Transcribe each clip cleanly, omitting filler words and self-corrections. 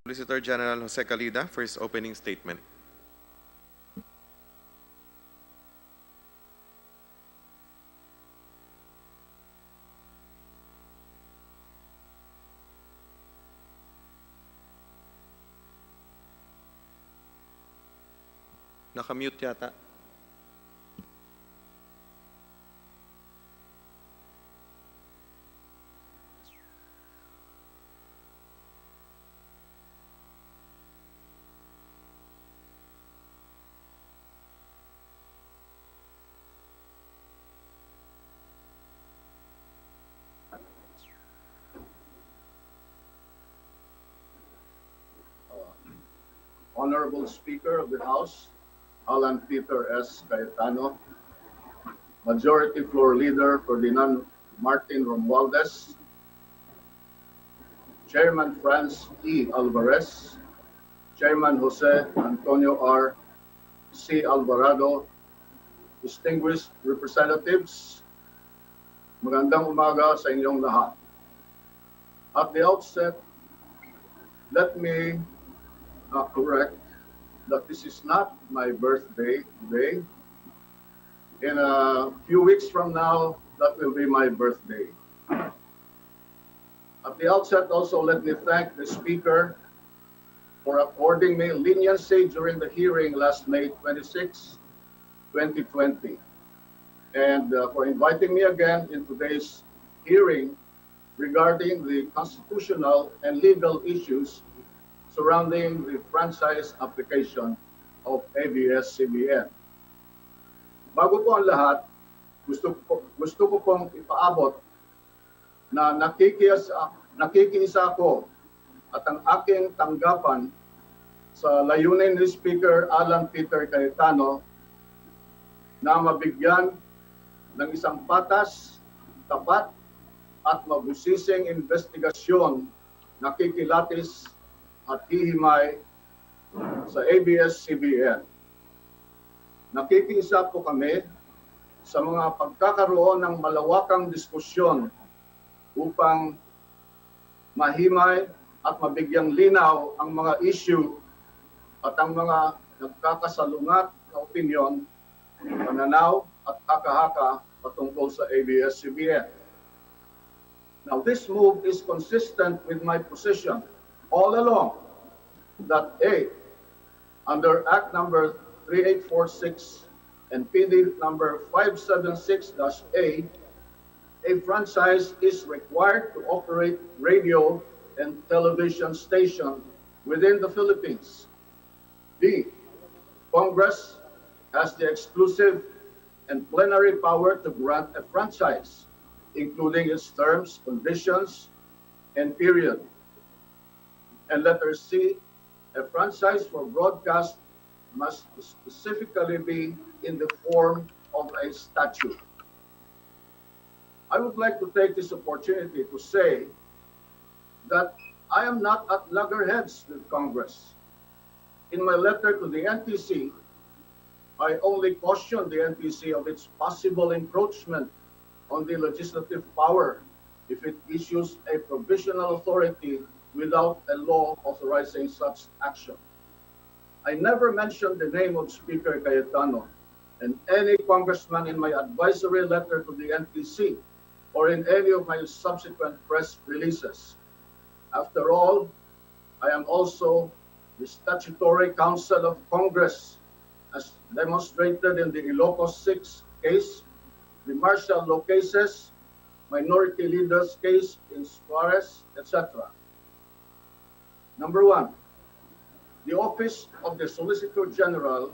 Solicitor General Jose Calida for his opening statement. Nakamute yata. Honorable Speaker of the House, Alan Peter S. Cayetano, Majority Floor Leader Ferdinand Martin Romualdez, Chairman Franz E. Alvarez, Chairman Jose Antonio R. C. Alvarado, distinguished representatives, magandang umaga sa inyong lahat. At the outset, let me correct that this is not my birthday today. In a few weeks from now, that will be my birthday. At the outset also, let me thank the Speaker for according me leniency during the hearing last May 26, 2020, and for inviting me again in today's hearing regarding the constitutional and legal issues surrounding the franchise application of Abs-Cbn. Bago po ang lahat, gusto ko pong ipaabot na nakikiisa ako at ang aking tanggapan sa layunin ni Speaker Alan Peter Cayetano na mabigyan ng isang patas, tapat at mabusising investigasyon na kikilatis at hihimay sa Abs-Cbn. Nakikiisa po kami sa mga pagkakaroon ng malawakang diskusyon upang mahimay at mabigyang linaw ang mga issue at ang mga nagkakasalungat na opinyon, pananaw at haka-haka patungkol sa Abs-Cbn. Now, this move is consistent with my position all along that A, under Act number 3846 and PD number 576-A, a franchise is required to operate radio and television station within the Philippines. B, Congress has the exclusive and plenary power to grant a franchise, including its terms, conditions, and period. And letter C, a franchise for broadcast must specifically be in the form of a statute. I would like to take this opportunity to say that I am not at loggerheads with Congress. In my letter to the NTC, I only cautioned the NTC of its possible encroachment on the legislative power if it issues a provisional authority without a law authorizing such action. I never mentioned the name of Speaker Cayetano and any congressman in my advisory letter to the NTC or in any of my subsequent press releases. After all, I am also the statutory counsel of Congress, as demonstrated in the Ilocos 6 case, the martial law cases, minority leaders case in Suarez, etc. Number one, the Office of the Solicitor General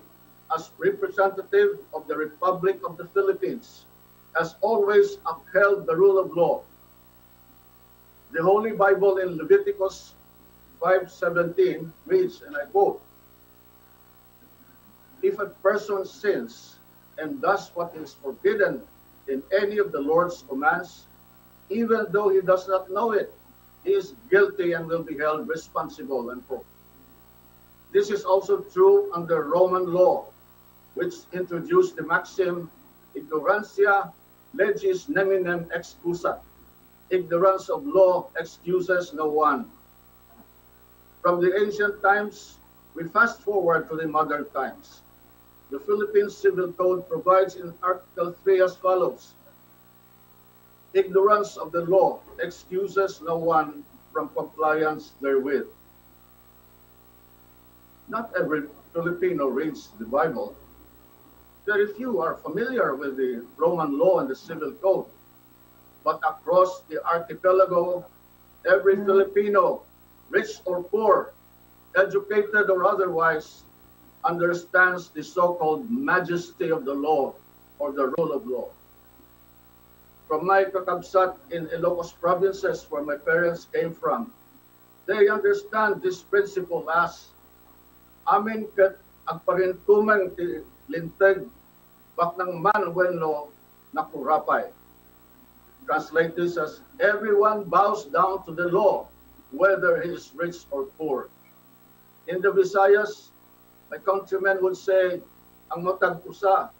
as representative of the Republic of the Philippines has always upheld the rule of law. The Holy Bible in Leviticus 5:17 reads, and I quote, "If a person sins and does what is forbidden in any of the Lord's commands, even though he does not know it, he is guilty and will be held responsible," unquote. This is also true under Roman law, which introduced the maxim, ignorantia legis neminem excusat. Ignorance of law excuses no one. From the ancient times, we fast forward to the modern times. The Philippine Civil Code provides in Article 3 as follows: ignorance of the law excuses no one from compliance therewith. Not every Filipino reads the Bible. Very few are familiar with the Roman law and the Civil Code. But across the archipelago, every Filipino, rich or poor, educated or otherwise, understands the so-called majesty of the law or the rule of law. From my kakabsat in Ilocos provinces where my parents came from, they understand this principle as amin ket agparintumang ti linteg bak ng man wenno nakurapay. Translate this as everyone bows down to the law, whether he is rich or poor. In the Visayas, my countrymen would say, ang matag usa,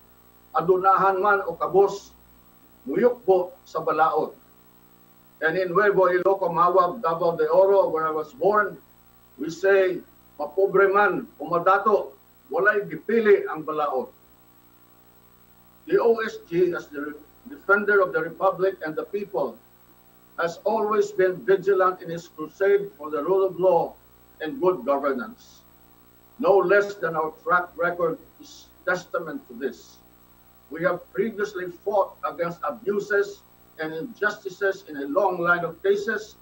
adunahan man o kabos, muyukbo sa balaod. And in Nuevo Iloco, Mawag, Davao de Oro, where I was born, we say, mapobre man o madato, walay gipili ang balaod. The OSG, as the defender of the Republic and the people, has always been vigilant in his crusade for the rule of law and good governance. No less than our track record is testament to this. We have previously fought against abuses and injustices in a long line of cases,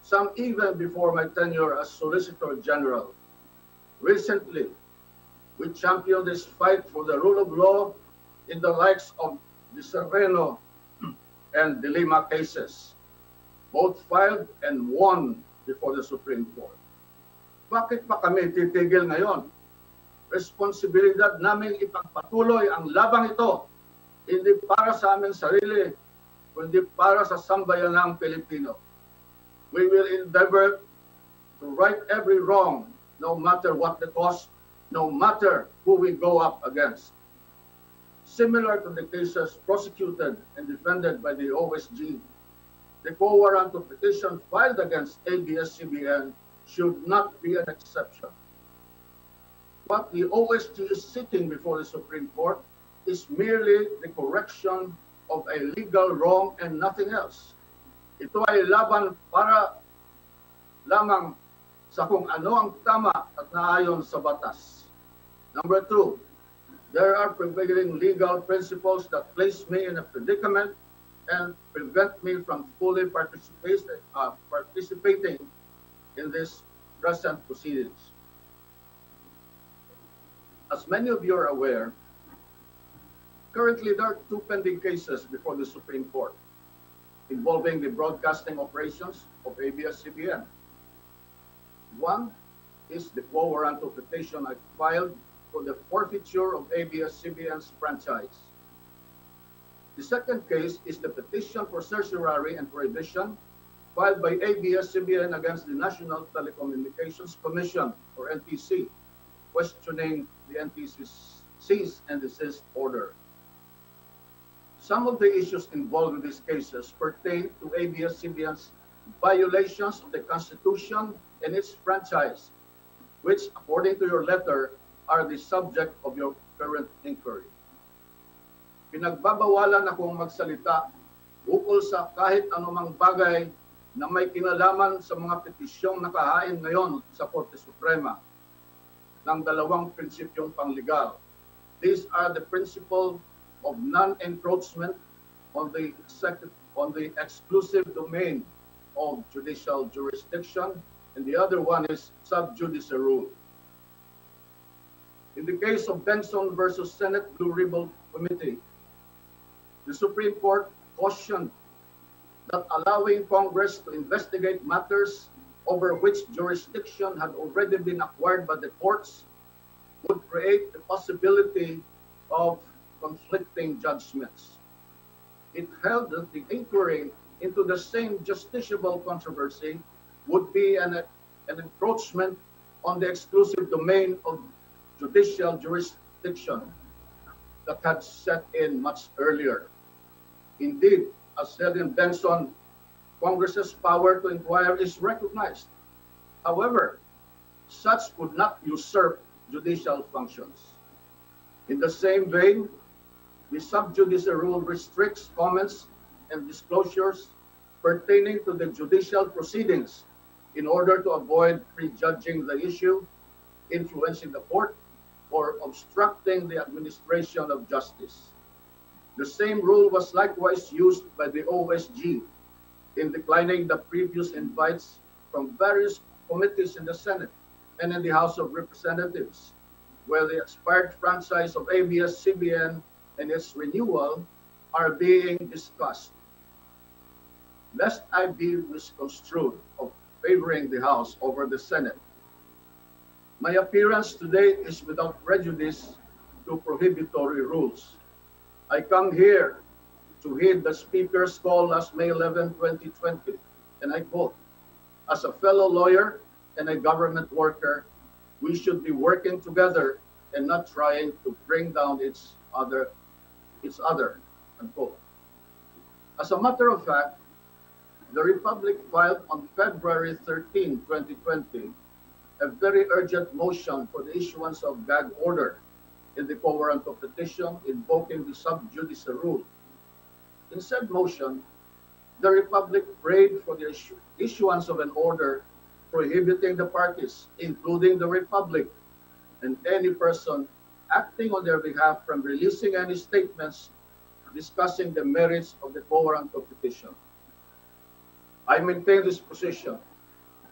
some even before my tenure as Solicitor General. Recently, we championed this fight for the rule of law in the likes of the Sereno and the Lima cases, both filed and won before the Supreme Court. Bakit pa kami titigil ngayon? Responsibilidad namin ipagpatuloy ang labang ito, hindi para sa aming sarili, kundi para sa sambayanang Pilipino. We will endeavor to right every wrong, no matter what the cost, no matter who we go up against. Similar to the cases prosecuted and defended by the OSG, the quo warranto petition filed against ABS-CBN should not be an exception. What the OSG is seeking before the Supreme Court is merely the correction of a legal wrong and nothing else. Ito ay laban para lamang sa kung ano ang tama at naayon sa batas. Number 2, there are prevailing legal principles that place me in a predicament and prevent me from fully participating in this present proceedings. As many of you are aware, currently there are 2 pending cases before the Supreme Court involving the broadcasting operations of ABS-CBN. One is the quo warranto petition I filed for the forfeiture of ABS-CBN's franchise. The second case is the petition for certiorari and prohibition filed by ABS-CBN against the National Telecommunications Commission, or NTC, questioning the NTC's cease and desist order. Some of the issues involved in these cases pertain to ABS-CBN's violations of the Constitution and its franchise, which, according to your letter, are the subject of your current inquiry. Pinagbabawalan akong magsalita ukol sa kahit anumang bagay na may kinalaman sa mga petisyong nakahain ngayon sa Korte Suprema ng 2 prinsipyong panglegal. These are the principle of non-encroachment on the exclusive domain of judicial jurisdiction, and the other one is sub judice rule. In the case of Benson versus Senate Blue Ribbon Committee, the Supreme Court cautioned that allowing Congress to investigate matters over which jurisdiction had already been acquired by the courts would create the possibility of conflicting judgments. It held that the inquiry into the same justiciable controversy would be an encroachment on the exclusive domain of judicial jurisdiction that had set in much earlier. Indeed, as said in Benson, Congress's power to inquire is recognized. However, such would not usurp judicial functions. In the same vein, the sub judice rule restricts comments and disclosures pertaining to the judicial proceedings in order to avoid prejudging the issue, influencing the court, or obstructing the administration of justice. The same rule was likewise used by the OSG in declining the previous invites from various committees in the Senate and in the House of Representatives, where the expired franchise of Abs-Cbn and its renewal are being discussed. Lest I be misconstrued of favoring the House over the Senate, my appearance today is without prejudice to prohibitory rules. I come here to heed the Speaker's call last May 11, 2020, and I quote, "As a fellow lawyer and a government worker, we should be working together and not trying to bring down each other, unquote." As a matter of fact, the Republic filed on February 13, 2020, a very urgent motion for the issuance of gag order in the quo warranto petition invoking the sub judice rule. In said motion, the Republic prayed for the issuance of an order prohibiting the parties, including the Republic, and any person acting on their behalf from releasing any statements discussing the merits of the quo warranto petition. I maintain this position,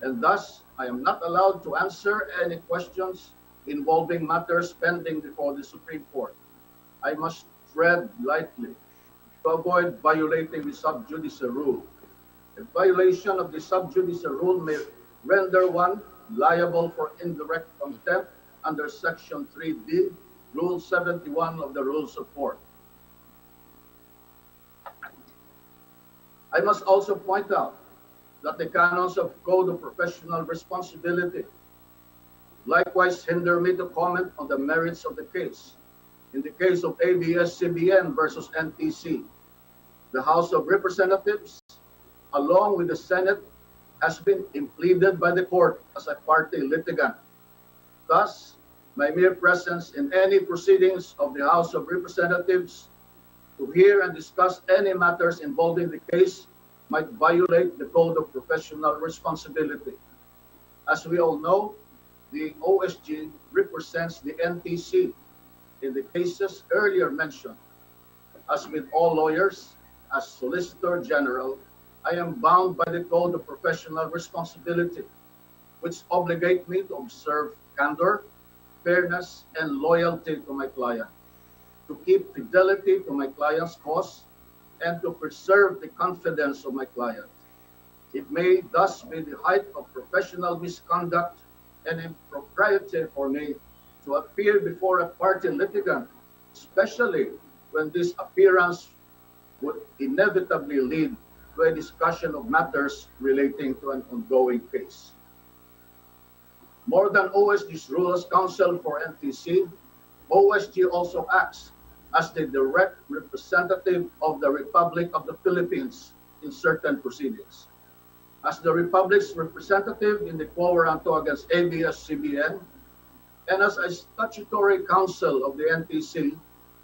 and thus I am not allowed to answer any questions involving matters pending before the Supreme Court. I must tread lightly to avoid violating the sub judice rule. A violation of the sub judice rule may render one liable for indirect contempt under Section 3D, Rule 71 of the Rules of Court. I must also point out that the canons of Code of Professional Responsibility likewise hinder me to comment on the merits of the case. In the case of Abs-Cbn versus NTC, the House of Representatives, along with the Senate, has been impleaded by the court as a party litigant. Thus, my mere presence in any proceedings of the House of Representatives to hear and discuss any matters involving the case might violate the Code of Professional Responsibility. As we all know, the OSG represents the NTC in the cases earlier mentioned. As with all lawyers, as Solicitor General, I am bound by the Code of Professional Responsibility, which obligate me to observe candor, fairness, and loyalty to my client, to keep fidelity to my client's cause, and to preserve the confidence of my client. It may thus be the height of professional misconduct and impropriety for me to appear before a party litigant, especially when this appearance would inevitably lead to a discussion of matters relating to an ongoing case. More than OSG's role as counsel for NTC, OSG also acts as the direct representative of the Republic of the Philippines in certain proceedings. As the Republic's representative in the quo warranto against Abs-Cbn, and as a statutory counsel of the NTC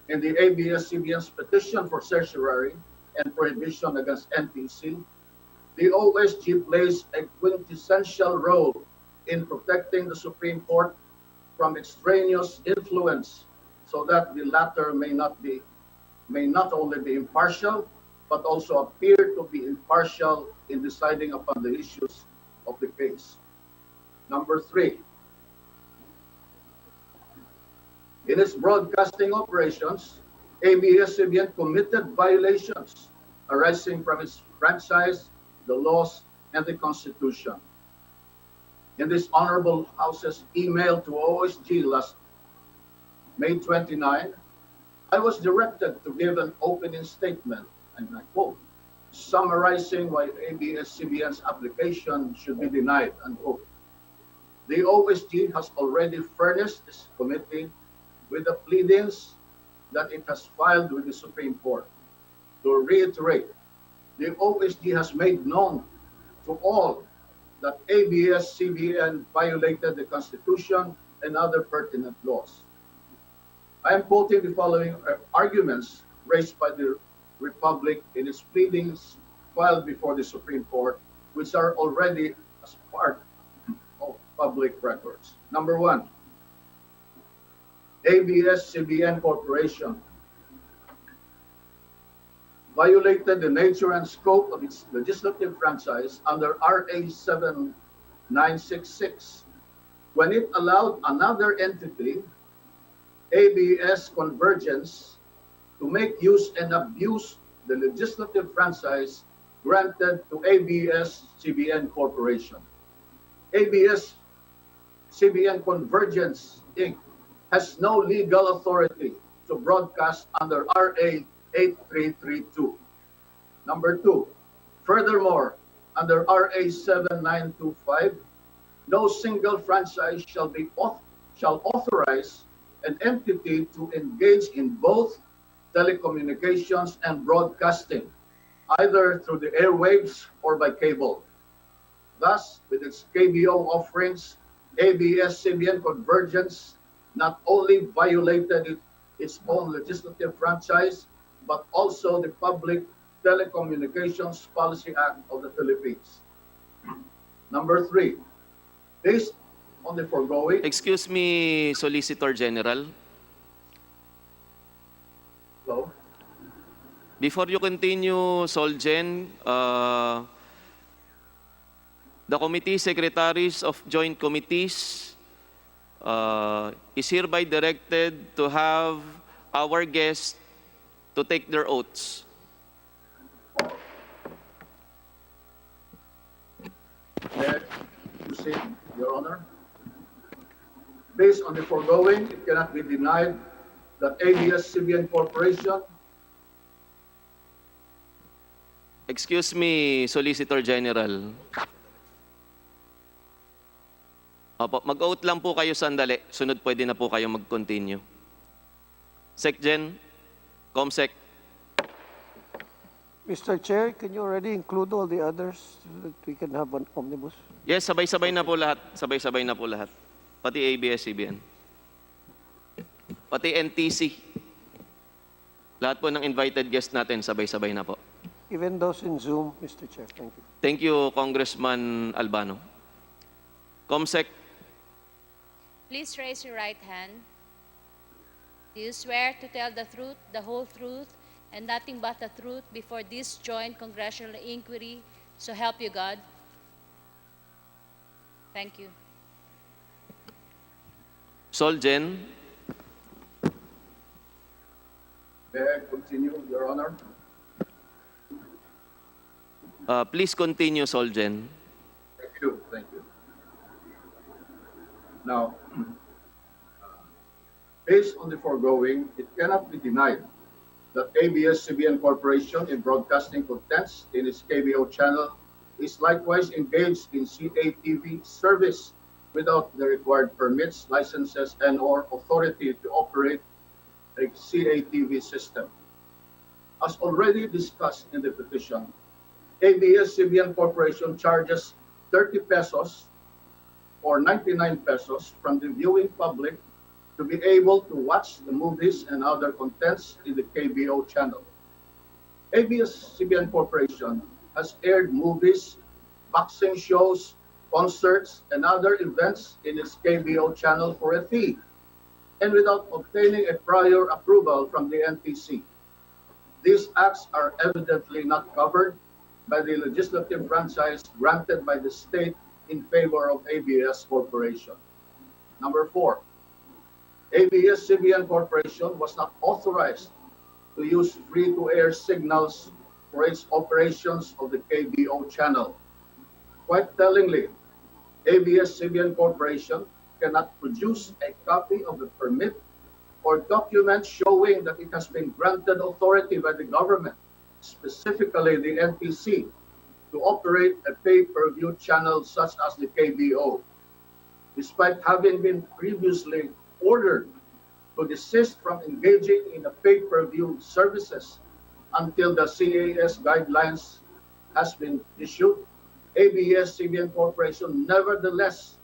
in the Abs-Cbn's petition for certiorari and prohibition against NTC, the OSG plays a quintessential role in protecting the Supreme Court from extraneous influence so that the latter may not only be impartial, but also appear to be impartial in deciding upon the issues of the case. Number 3, in its broadcasting operations, Abs-Cbn committed violations arising from its franchise, the laws, and the Constitution. In this Honorable House's email to OSG last May 29, I was directed to give an opening statement, and I quote, summarizing why Abs-Cbn's application should be denied, unquote. The OSG has already furnished this committee with the pleadings that it has filed with the Supreme Court. To reiterate, the OSG has made known to all that ABS-CBN violated the Constitution and other pertinent laws. I am quoting the following arguments raised by the Republic in its pleadings filed before the Supreme Court, which are already as part of public records. Number one, ABS-CBN Corporation violated the nature and scope of its legislative franchise under RA 7966 when it allowed another entity, ABS Convergence, to make use and abuse the legislative franchise granted to ABS-CBN Corporation. ABS-CBN Convergence, Inc. has no legal authority to broadcast under RA 8332. Number two, furthermore, under RA 7925, no single franchise shall authorize an entity to engage in both telecommunications and broadcasting, either through the airwaves or by cable. Thus, with its KBO offerings, ABS-CBN Convergence not only violated its own legislative franchise, but also the Public Telecommunications Policy Act of the Philippines. Number three, based on the foregoing... Excuse me, Solicitor General. Hello? Before you continue, SolGen, the committee secretaries of joint committees is hereby directed to have our guests to take their oaths. May I proceed, Your Honor? Based on the foregoing, it cannot be denied that ABS-CBN Corporation... Excuse me, Solicitor General. Opo, mag-oath lang po kayo sandali. Sunod pwede na po kayo mag-continue. SecGen, Comsec. Mr. Chair, can you already include all the others so that we can have an omnibus? Yes, sabay-sabay na po lahat. Sabay-sabay na po lahat. Pati ABS-CBN. Pati NTC. Lahat po ng invited guest natin, sabay-sabay na po. Even those in Zoom, Mr. Chair. Thank you. Thank you, Congressman Albano. Comsec. Please raise your right hand. Do you swear to tell the truth, the whole truth, and nothing but the truth before this joint congressional inquiry, so help you God? Thank you. SolGen. May I continue, Your Honor? Please continue, SolGen. Thank you. Thank you. Now, based on the foregoing, it cannot be denied that ABS-CBN Corporation in broadcasting contents in its KBO channel is likewise engaged in CATV service without the required permits, licenses, and/or authority to operate a CATV system. As already discussed in the petition, ABS-CBN Corporation charges 30 pesos or 99 pesos from the viewing public to be able to watch the movies and other contents in the KBO channel. ABS-CBN Corporation has aired movies, boxing shows, concerts, and other events in its KBO channel for a fee and without obtaining a prior approval from the NTC. These acts are evidently not covered by the legislative franchise granted by the state in favor of ABS Corporation. Number four, ABS-CBN Corporation was not authorized to use free-to-air signals for its operations of the KBO channel. Quite tellingly, ABS-CBN Corporation cannot produce a copy of the permit or document showing that it has been granted authority by the government, specifically the NTC, to operate a pay-per-view channel such as the KBO, despite having been previously ordered to desist from engaging in the pay-per-view services until the CAS guidelines has been issued ABS-CBN Corporation nevertheless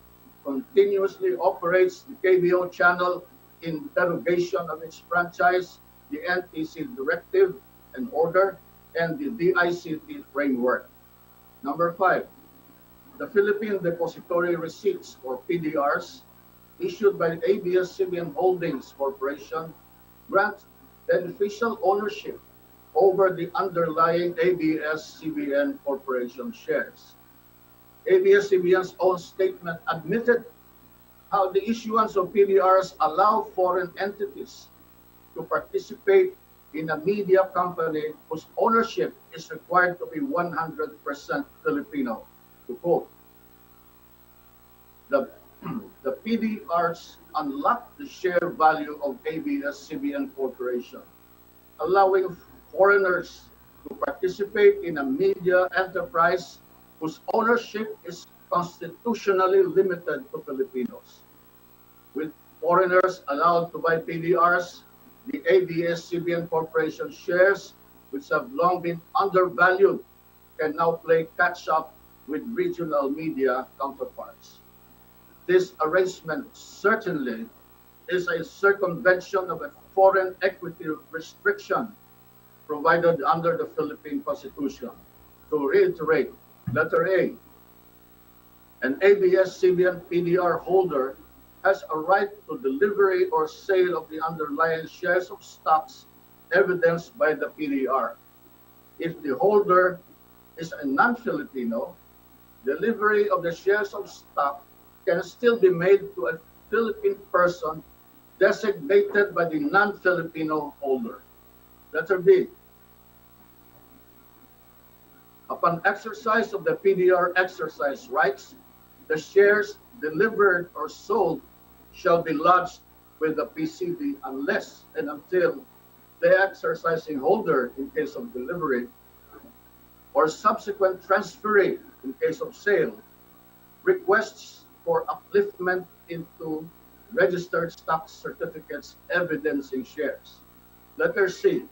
continuously operates the KBO channel in derogation of its franchise, the NTC directive and order, and the DICT framework. Number 5, the Philippine Depository Receipts, or PDRs, issued by ABS-CBN Holdings Corporation grant beneficial ownership over the underlying ABS-CBN Corporation shares. ABS-CBN's own statement admitted how the issuance of PDRs allow foreign entities to participate in a media company whose ownership is required to be 100% Filipino. To quote, the PDRs unlock the share value of ABS-CBN Corporation, allowing foreigners to participate in a media enterprise whose ownership is constitutionally limited to Filipinos. With foreigners allowed to buy PDRs, the ABS-CBN Corporation shares, which have long been undervalued, can now play catch-up with regional media counterparts. This arrangement certainly is a circumvention of a foreign equity restriction provided under the Philippine Constitution. To reiterate, letter A, an ABS-CBN PDR holder has a right to delivery or sale of the underlying shares of stocks evidenced by the PDR. If the holder is a non-Filipino, delivery of the shares of stock can still be made to a Philippine person designated by the non-Filipino holder. Letter B, upon exercise of the PDR exercise rights, the shares delivered or sold shall be lodged with the PCD unless and until the exercising holder, in case of delivery, or subsequent transferee, in case of sale, requests for upliftment into registered stock certificates evidencing shares. Letter C,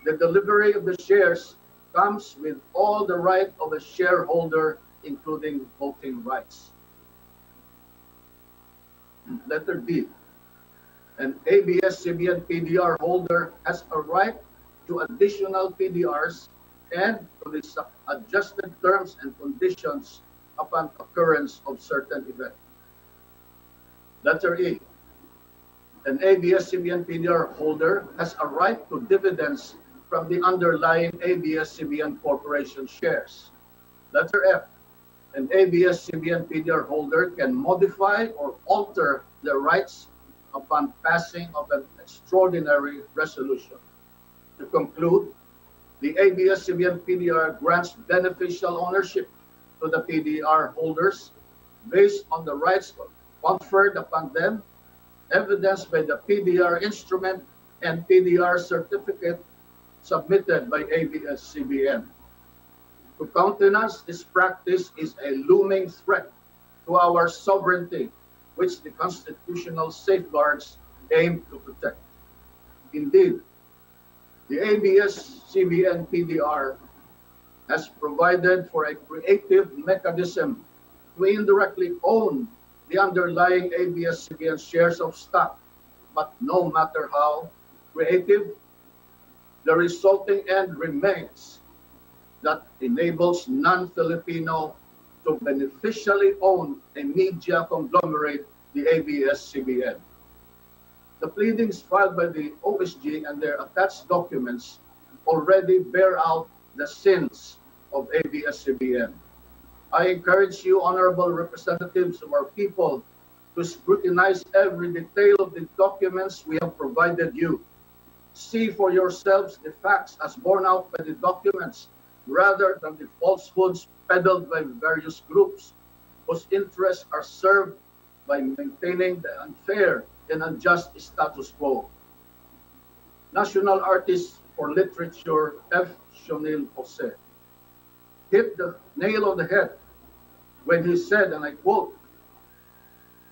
the delivery of the shares comes with all the right of a shareholder, including voting rights. Letter D, an ABS-CBN PDR holder has a right to additional PDRs and to the adjusted terms and conditions upon occurrence of certain event. Letter E, an ABS-CBN PDR holder has a right to dividends from the underlying ABS-CBN Corporation shares. Letter F, an ABS-CBN PDR holder can modify or alter their rights upon passing of an extraordinary resolution. To conclude, the ABS-CBN PDR grants beneficial ownership to the PDR holders based on the rights conferred upon them, evidenced by the PDR instrument and PDR certificate submitted by ABS-CBN. To countenance this practice is a looming threat to our sovereignty, which the constitutional safeguards aim to protect. Indeed, the ABS-CBN PDR has provided for a creative mechanism to indirectly own the underlying ABS-CBN shares of stock, but no matter how creative, the resulting end remains that enables non-Filipino to beneficially own a media conglomerate, the ABS-CBN. The pleadings filed by the OSG and their attached documents already bear out the sins of ABS-CBN. I encourage you, honorable representatives of our people, to scrutinize every detail of the documents we have provided you. See for yourselves the facts as borne out by the documents, rather than the falsehoods peddled by various groups whose interests are served by maintaining the unfair and unjust status quo. National Artist for Literature F. Sinunod Jose hit the nail on the head when he said, and I quote,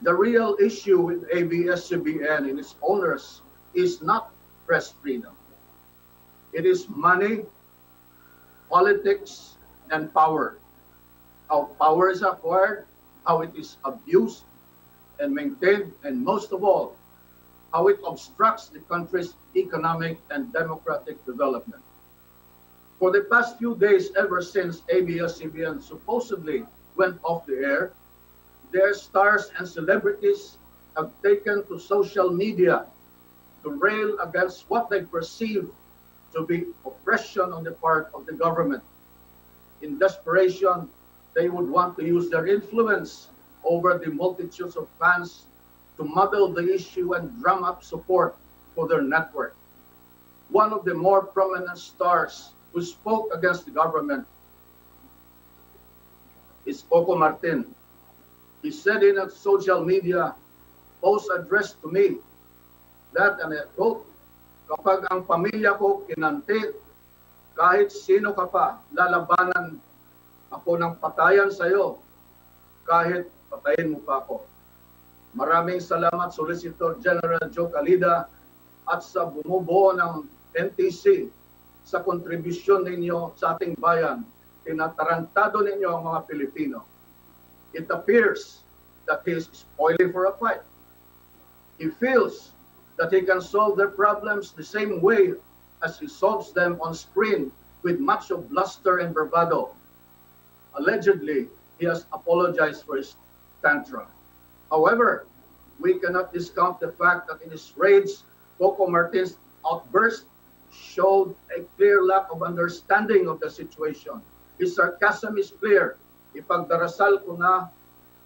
"The real issue with ABS-CBN and its owners is not press freedom. It is money, politics, and power. how power is acquired, how it is abused and maintained, and most of all, how it obstructs the country's economic and democratic development. For the past few days, ever since ABS-CBN supposedly went off the air, their stars and celebrities have taken to social media to rail against what they perceive to be oppression on the part of the government. In desperation, they would want to use their influence over the multitudes of fans to muddle the issue and drum up support for their network. One of the more prominent stars who spoke against the government is Coco Marting. He said in a social media post addressed to me that, and I quote, "Kapag ang pamilya ko kinanti, kahit sino ka pa, lalabanan ako ng patayan sa iyo, kahit patayin mo pa ako." Maraming salamat, Solicitor General Jose Calida, at sa bumubuo ng NTC sa kontribusyon ninyo sa ating bayan. Tinatarantado ninyo ang mga Pilipino. It appears that he is spoiling for a fight. He feels that he can solve their problems the same way as he solves them on screen with much of bluster and bravado. Allegedly, he has apologized for his tantrum. However, we cannot discount the fact that in his rage, Coco Marting's outburst showed a clear lack of understanding of the situation. His sarcasm is clear. Ipagdarasal ko na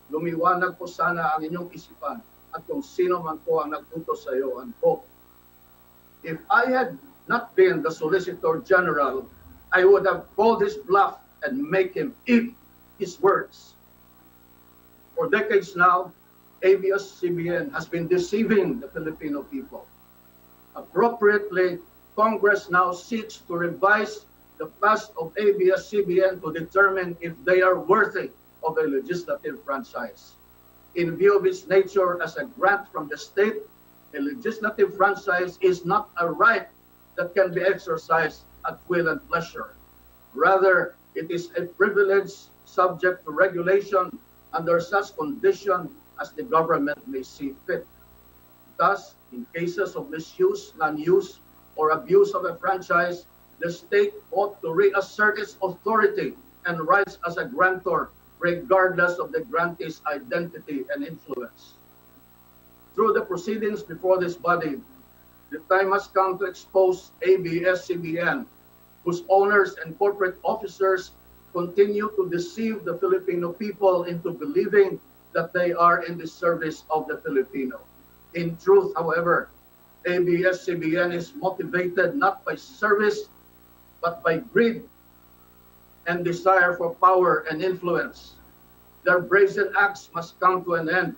lumiwanag po sana ang inyong isipan at kung sino man po ang nagtutos sa iyo, unquote. If I had not been the Solicitor General, I would have called his bluff and make him eat his words. For decades now, ABS-CBN has been deceiving the Filipino people. Appropriately, Congress now seeks to revise the past of ABS-CBN to determine if they are worthy of a legislative franchise. In view of its nature as a grant from the state, a legislative franchise is not a right that can be exercised at will and pleasure. Rather, it is a privilege subject to regulation under such condition as the government may see fit. Thus, in cases of misuse, non-use, or abuse of a franchise, the state ought to reassert its authority and rights as a grantor, regardless of the grantee's identity and influence. Through the proceedings before this body, the time has come to expose ABS-CBN, whose owners and corporate officers continue to deceive the Filipino people into believing that they are in the service of the Filipino. In truth, however, ABS-CBN is motivated not by service, but by greed and desire for power and influence. Their brazen acts must come to an end.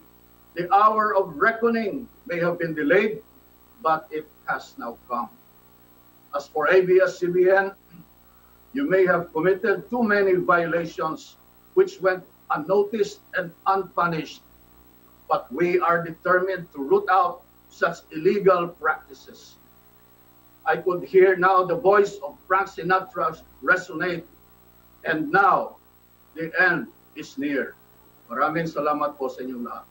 The hour of reckoning may have been delayed, but it has now come. As for ABS-CBN, you may have committed too many violations which went unnoticed and unpunished, but we are determined to root out such illegal practices. I could hear now the voice of Frank Sinatra resonate, and now the end is near. Maraming salamat po sa inyong lahat.